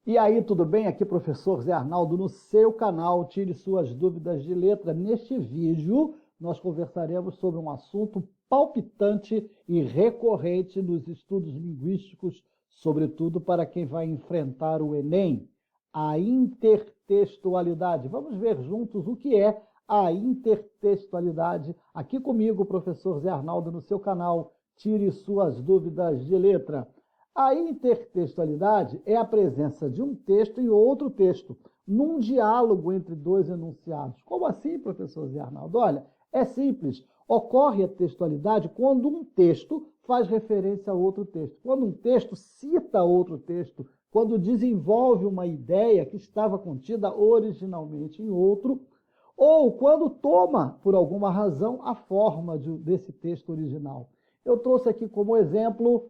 E aí, tudo bem? Aqui professor Zé Arnaldo no seu canal Tire Suas Dúvidas de Letra. Neste vídeo, nós conversaremos sobre um assunto palpitante e recorrente nos estudos linguísticos, sobretudo para quem vai enfrentar o Enem, a intertextualidade. Vamos ver juntos o que é a intertextualidade. Aqui comigo, professor Zé Arnaldo, no seu canal Tire Suas Dúvidas de Letra. A intertextualidade é a presença de um texto e outro texto, num diálogo entre dois enunciados. Como assim, professor Zé Arnaldo? Olha, é simples. Ocorre a textualidade quando um texto faz referência a outro texto, quando um texto cita outro texto, quando desenvolve uma ideia que estava contida originalmente em outro, ou quando toma, por alguma razão, a forma desse texto original. Eu trouxe aqui como exemplo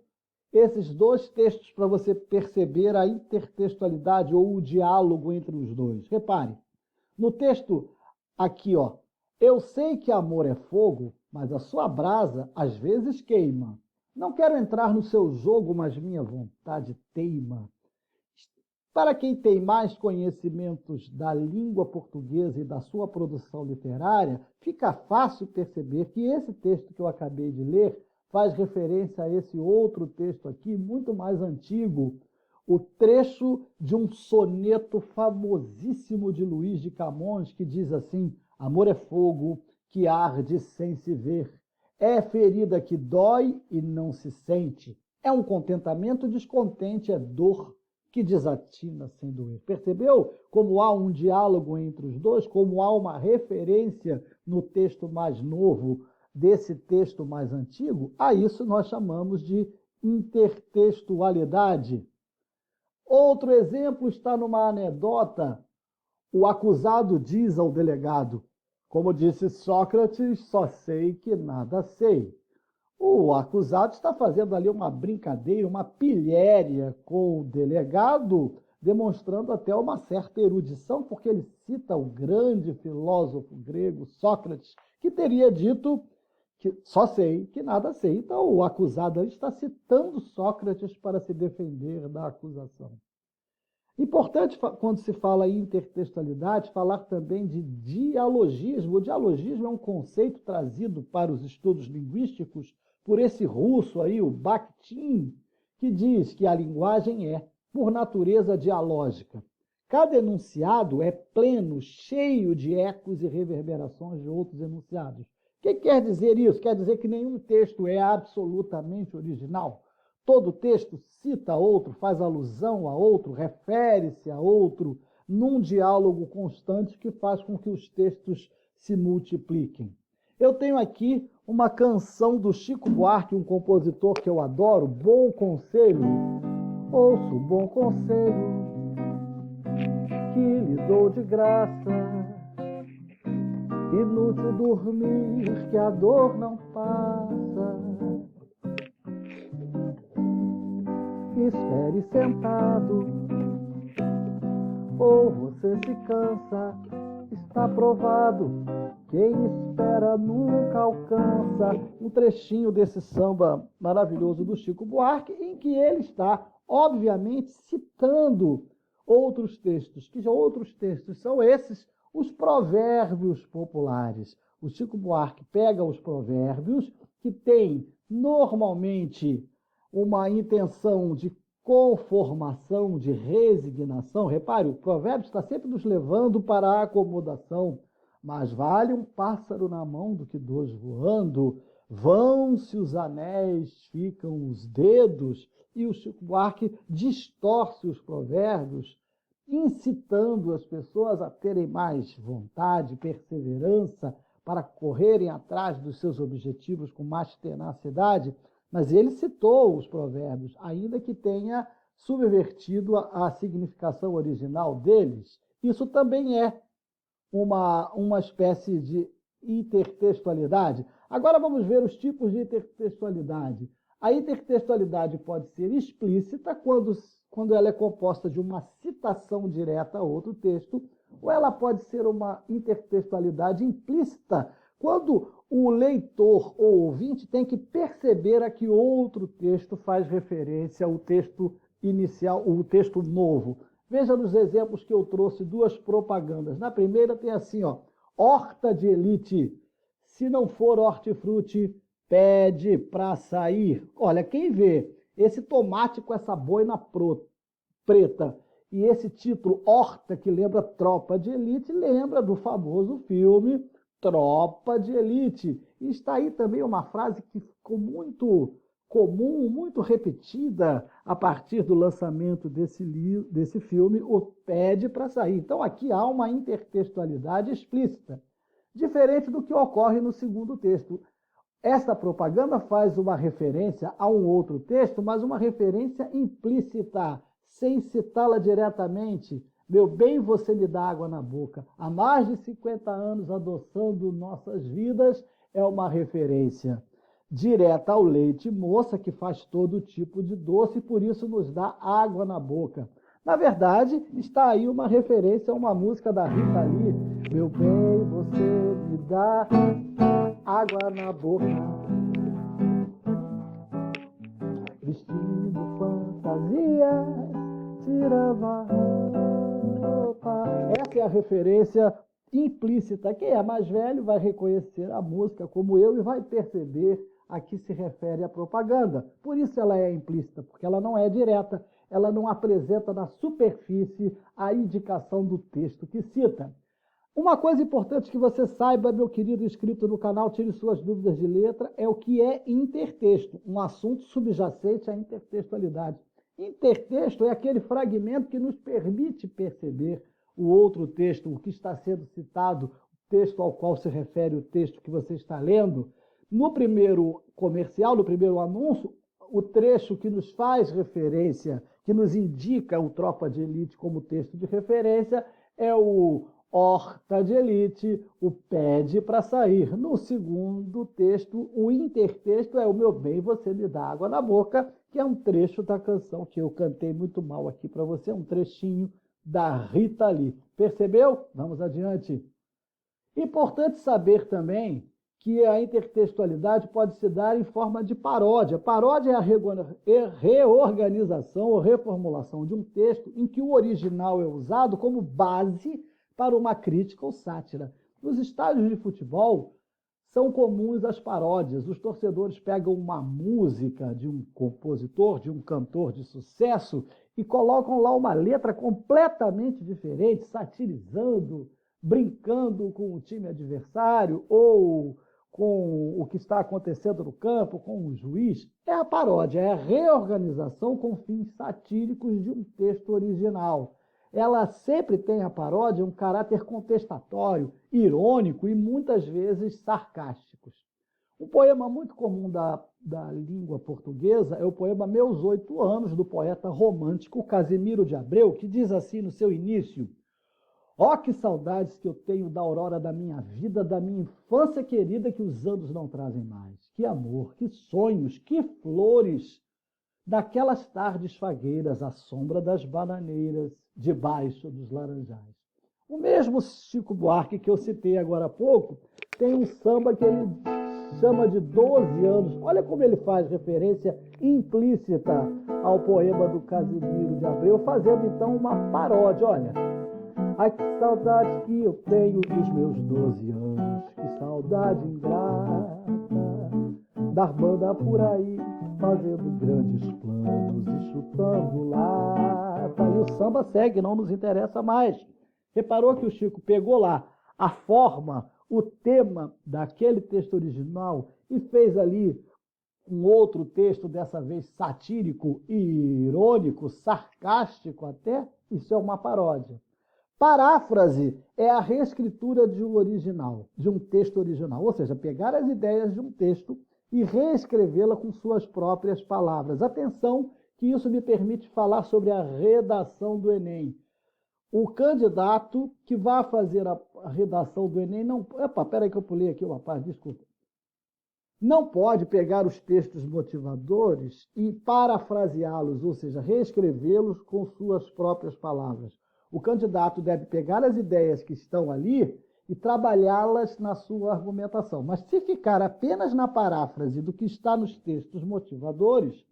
esses dois textos para você perceber a intertextualidade ou o diálogo entre os dois. Repare, no texto aqui, ó, eu sei que amor é fogo, mas a sua brasa às vezes queima. Não quero entrar no seu jogo, mas minha vontade teima. Para quem tem mais conhecimentos da língua portuguesa e da sua produção literária, fica fácil perceber que esse texto que eu acabei de ler faz referência a esse outro texto aqui, muito mais antigo, o trecho de um soneto famosíssimo de Luís de Camões, que diz assim: amor é fogo que arde sem se ver, é ferida que dói e não se sente, é um contentamento descontente, é dor que desatina sem doer. Percebeu como há um diálogo entre os dois, como há uma referência no texto mais novo desse texto mais antigo? A isso nós chamamos de intertextualidade. Outro exemplo está numa anedota. O acusado diz ao delegado: como disse Sócrates, só sei que nada sei. O acusado está fazendo ali uma brincadeira, uma pilhéria com o delegado, demonstrando até uma certa erudição, porque ele cita o grande filósofo grego Sócrates, que teria dito que só sei que nada sei. Então, o acusado está citando Sócrates para se defender da acusação. Importante, quando se fala em intertextualidade, falar também de dialogismo. O dialogismo é um conceito trazido para os estudos linguísticos por esse russo aí, o Bakhtin, que diz que a linguagem é, por natureza, dialógica. Cada enunciado é pleno, cheio de ecos e reverberações de outros enunciados. O que quer dizer isso? Quer dizer que nenhum texto é absolutamente original. Todo texto cita outro, faz alusão a outro, refere-se a outro, num diálogo constante que faz com que os textos se multipliquem. Eu tenho aqui uma canção do Chico Buarque, um compositor que eu adoro, Bom Conselho. Ouço o bom conselho que lhe dou de graça. Inútil dormir, que a dor não passa. Espere sentado, ou você se cansa. Está provado, quem espera nunca alcança. Um trechinho desse samba maravilhoso do Chico Buarque, em que ele está, obviamente, citando outros textos. Que outros textos são esses? Os provérbios populares. O Chico Buarque pega os provérbios, que têm normalmente uma intenção de conformação, de resignação. Repare, o provérbio está sempre nos levando para a acomodação. Mais vale um pássaro na mão do que dois voando. Vão-se os anéis, ficam os dedos. E o Chico Buarque distorce os provérbios, incitando as pessoas a terem mais vontade, perseverança, para correrem atrás dos seus objetivos com mais tenacidade. Mas ele citou os provérbios, ainda que tenha subvertido a significação original deles. Isso também é uma espécie de intertextualidade. Agora vamos ver os tipos de intertextualidade. A intertextualidade pode ser explícita, quando ela é composta de uma citação direta a outro texto, ou ela pode ser uma intertextualidade implícita, quando o leitor ou ouvinte tem que perceber a que outro texto faz referência ao texto inicial, o texto novo. Veja nos exemplos que eu trouxe duas propagandas. Na primeira tem assim, ó, horta de elite. Se não for hortifruti, pede para sair. Olha, quem vê esse tomate com essa boina preta e esse título Horta, que lembra Tropa de Elite, lembra do famoso filme Tropa de Elite. E está aí também uma frase que ficou muito comum, muito repetida a partir do lançamento desse filme, o pede para sair. Então aqui há uma intertextualidade explícita, diferente do que ocorre no segundo texto. Esta propaganda faz uma referência a um outro texto, mas uma referência implícita, sem citá-la diretamente. Meu bem, você me dá água na boca. Há mais de 50 anos adoçando nossas vidas, é uma referência direta ao leite moça, que faz todo tipo de doce e por isso nos dá água na boca. Na verdade, está aí uma referência a uma música da Rita Lee. Meu bem, você me dá água na boca, vestindo fantasias, tirando a roupa. Essa é a referência implícita. Quem é mais velho vai reconhecer a música como eu e vai perceber a que se refere a propaganda. Por isso ela é implícita, porque ela não é direta, ela não apresenta na superfície a indicação do texto que cita. Uma coisa importante que você saiba, meu querido inscrito no canal, tire suas dúvidas de letra, é o que é intertexto, um assunto subjacente à intertextualidade. Intertexto é aquele fragmento que nos permite perceber o outro texto, o que está sendo citado, o texto ao qual se refere o texto que você está lendo. No primeiro comercial, no primeiro anúncio, o trecho que nos faz referência, que nos indica o Tropa de Elite como texto de referência, é o Horta de Elite, o pede para sair. No segundo texto, o intertexto é o meu bem, você me dá água na boca, que é um trecho da canção que eu cantei muito mal aqui para você, um trechinho da Rita Lee. Percebeu? Vamos adiante. Importante saber também que a intertextualidade pode se dar em forma de paródia. Paródia é a reorganização ou reformulação de um texto em que o original é usado como base para uma crítica ou sátira. Nos estádios de futebol, são comuns as paródias. Os torcedores pegam uma música de um compositor, de um cantor de sucesso e colocam lá uma letra completamente diferente, satirizando, brincando com o time adversário ou com o que está acontecendo no campo, com o juiz. É a paródia, é a reorganização com fins satíricos de um texto original. Ela sempre tem, a paródia, um caráter contestatório, irônico e muitas vezes sarcásticos. Um poema muito comum da língua portuguesa é o poema Meus 8 Anos, do poeta romântico Casimiro de Abreu, que diz assim no seu início: ó, que saudades que eu tenho da aurora da minha vida, da minha infância querida que os anos não trazem mais. Que amor, que sonhos, que flores, daquelas tardes fagueiras à sombra das bananeiras, debaixo dos laranjais. O mesmo Chico Buarque que eu citei agora há pouco, tem um samba que ele chama de 12 anos. Olha como ele faz referência implícita ao poema do Casimiro de Abreu, fazendo então uma paródia. Olha, ai, que saudade que eu tenho dos meus 12 anos, que saudade ingrata, dar banda por aí, fazendo grandes planos e chutando lata. E o samba segue, não nos interessa mais. Reparou que o Chico pegou lá a forma, o tema daquele texto original e fez ali um outro texto, dessa vez satírico, irônico, sarcástico até? Isso é uma paródia. Paráfrase é a reescritura de um original, de um texto original, ou seja, pegar as ideias de um texto e reescrevê-la com suas próprias palavras. Atenção, que isso me permite falar sobre a redação do Enem. O candidato que vai fazer a redação do Enem não... Epa, peraí que eu pulei aqui uma parte, desculpa. Não pode pegar os textos motivadores e parafraseá-los, ou seja, reescrevê-los com suas próprias palavras. O candidato deve pegar as ideias que estão ali e trabalhá-las na sua argumentação. Mas se ficar apenas na paráfrase do que está nos textos motivadores,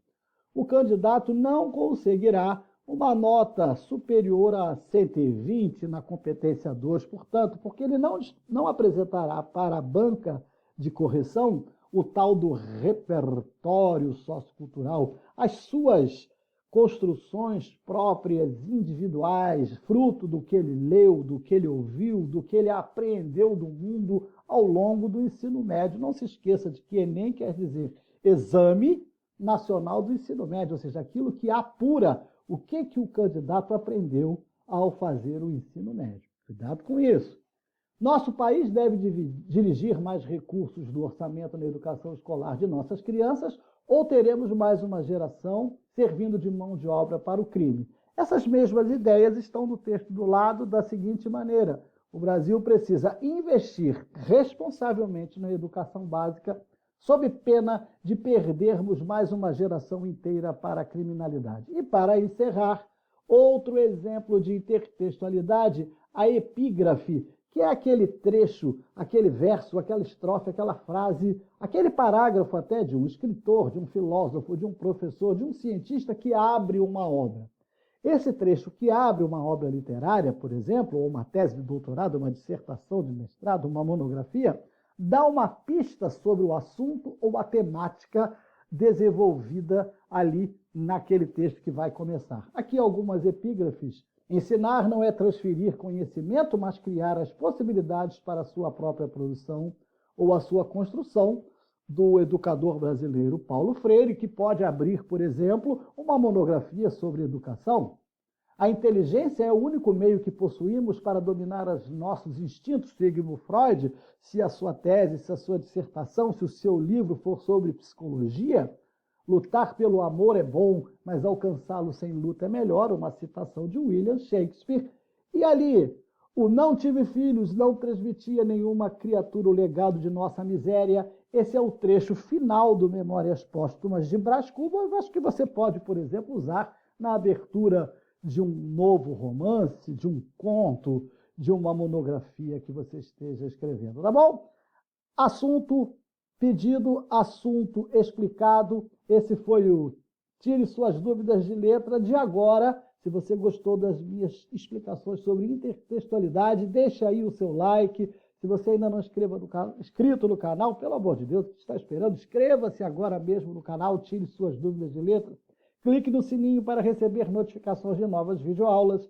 o candidato não conseguirá uma nota superior a 120 na competência 2, portanto, porque ele não apresentará para a banca de correção o tal do repertório sociocultural, as suas construções próprias, individuais, fruto do que ele leu, do que ele ouviu, do que ele aprendeu do mundo ao longo do ensino médio. Não se esqueça de que Enem quer dizer Exame Nacional do Ensino Médio, ou seja, aquilo que apura o que o candidato aprendeu ao fazer o ensino médio. Cuidado com isso. Nosso país deve dirigir mais recursos do orçamento na educação escolar de nossas crianças ou teremos mais uma geração servindo de mão de obra para o crime? Essas mesmas ideias estão no texto do lado da seguinte maneira: o Brasil precisa investir responsavelmente na educação básica sob pena de perdermos mais uma geração inteira para a criminalidade. E para encerrar, outro exemplo de intertextualidade, a epígrafe, que é aquele trecho, aquele verso, aquela estrofe, aquela frase, aquele parágrafo até de um escritor, de um filósofo, de um professor, de um cientista que abre uma obra. Esse trecho que abre uma obra literária, por exemplo, ou uma tese de doutorado, uma dissertação de mestrado, uma monografia, dá uma pista sobre o assunto ou a temática desenvolvida ali naquele texto que vai começar. Aqui algumas epígrafes. Ensinar não é transferir conhecimento, mas criar as possibilidades para a sua própria produção ou a sua construção, do educador brasileiro Paulo Freire, que pode abrir, por exemplo, uma monografia sobre educação. A inteligência é o único meio que possuímos para dominar os nossos instintos, Sigmund Freud. Se a sua tese, se a sua dissertação, se o seu livro for sobre psicologia, lutar pelo amor é bom, mas alcançá-lo sem luta é melhor, uma citação de William Shakespeare. E ali, o não tive filhos não transmitia nenhuma criatura o legado de nossa miséria. Esse é o trecho final do Memórias Póstumas de Brás Cubas. Eu acho que você pode, por exemplo, usar na abertura de um novo romance, de um conto, de uma monografia que você esteja escrevendo, tá bom? Assunto pedido, assunto explicado. Esse foi o Tire Suas Dúvidas de Letra de agora. Se você gostou das minhas explicações sobre intertextualidade, deixa aí o seu like. Se você ainda não inscrito no canal, pelo amor de Deus, o que está esperando? Inscreva-se agora mesmo no canal, Tire Suas Dúvidas de Letra. Clique no sininho para receber notificações de novas videoaulas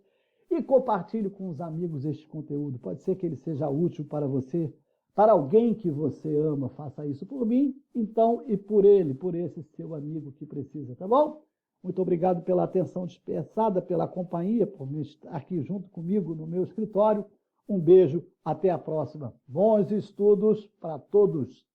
e compartilhe com os amigos este conteúdo. Pode ser que ele seja útil para você, para alguém que você ama. Faça isso por mim, então, e por ele, por esse seu amigo que precisa, tá bom? Muito obrigado pela atenção dispensada, pela companhia, por estar aqui junto comigo no meu escritório. Um beijo, até a próxima. Bons estudos para todos.